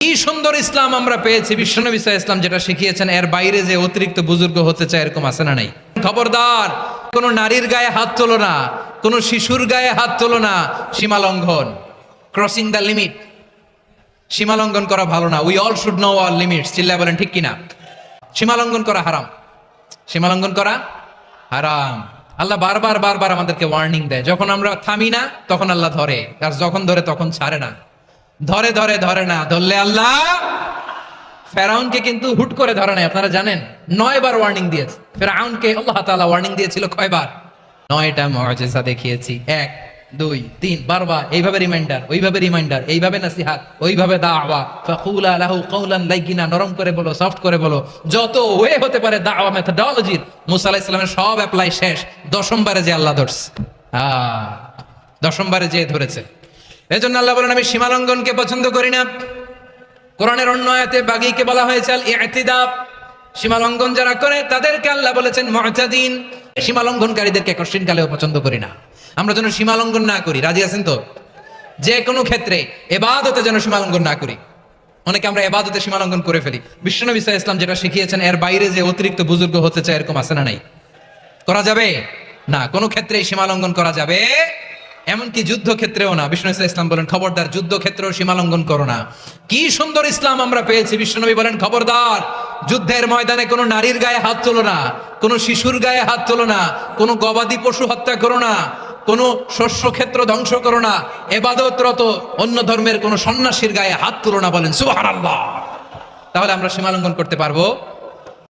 কি সুন্দর ইসলাম আমরা পেয়েছি। বিশ্বনবী সাল্লাল্লাহু আলাইহি ওয়াসাল্লাম যেটা শিখিয়েছেন এর বাইরে যে অতিরিক্ত বুজুর্গ হতে চায় এরকম আছে না নাই? খবরদার, কোন নারীর গায়ে হাত তোলো না, কোন শিশুর গায়ে হাত তোলো না। সীমা লঙ্ঘন, ক্রসিং দ্য লিমিট। সীমা লঙ্ঘন করা ভালো না। We all should know our limits. চিল্লায় বলেন ঠিক কিনা? সীমা লঙ্ঘন করা হারাম। সীমা লঙ্ঘন করা হারাম। আল্লাহ বারবার বারবার আমাদেরকে ওয়ার্নিং দেয়। যখন আমরা থামি না তখন আল্লাহ ধরে, আর যখন ধরে তখন ছাড়ে না। ধরে ধরে ধরে না, ধরলে আল্লাহ। ফেরাউনকে কিন্তু হুট করে ধরে নাই, আপনারা জানেন 9 বার ওয়ার্নিং দিয়েছে ফেরাউনকে। আল্লাহ তাআলা ওয়ার্নিং দিয়েছিল কয়বার? 9টা মুআজিজা দেখিয়েছি, 1 2 3 বারবার। এইভাবে রিমাইন্ডার, ওইভাবে রিমাইন্ডার, এইভাবে নসিহত, ওইভাবে দাওয়া। ফাকুলা লাহু কাওলান লাইয়িনা, নরম করে বলো, সফট করে বলো। যত ওয়ে হতে পারে দাওয়া মেথডোলজির মুসা আলাইহিস সালামের সব অ্যাপ্লাই শেষ। 10ম বারে যে আল্লাহ ধরছে, 10ম বারে যে ধরেছে। এজন্য আল্লাহ বলেন আমি সীমা লঙ্ঘনকে পছন্দ করি না। কোরআনের অন্য আয়াতে বাগীকে বলা হয়েছে আল ইতিদা। সীমা লঙ্ঘন যারা করে তাদেরকে আল্লাহ বলেছেন মুতাদিন। সীমা লঙ্ঘনকারীদেরকে কোশ্চিন কালেও পছন্দ করি না। আমরা যেন সীমা লঙ্ঘন না করি। রাজি আছেন তো? যে কোনো ক্ষেত্রে ইবাদতে যেন সীমা লঙ্ঘন না করি। অনেকে আমরা ইবাদতে সীমা লঙ্ঘন করে ফেলি। বিশ্বনবী সাল্লাল্লাহু আলাইহি ওয়াসাল্লাম যেটা শিখিয়েছেন এর বাইরে যে অতিরিক্ত বুজুর্গ হতে চায় এরকম আছে না নাই? করা যাবে না, কোনো ক্ষেত্রেই সীমা লঙ্ঘন করা যাবে, এমনকি যুদ্ধ ক্ষেত্রেও না। বিষ্ণু ইসলাম বলেন খবরদার, যুদ্ধ ক্ষেত্রেও সীমা লঙ্ঘন করো না। কি সুন্দর ইসলাম আমরা পেয়েছি। বিশ্বনবী বলেন খবরদার, যুদ্ধের ময়দানে কোনো নারীর গায়ে হাত তোলো না, কোনো শিশুর গায়ে হাত তোলো না, কোনো গবাদি পশু হত্যা করো না, কোনো শস্য ক্ষেত্র ধ্বংস করো না, ইবাদতরত অন্য ধর্মের কোনো সন্ন্যাসীর গায়ে হাত তোলো না। বলেন সুবহানাল্লাহ। তাহলে আমরা সীমা লঙ্ঘন করতে পারবো?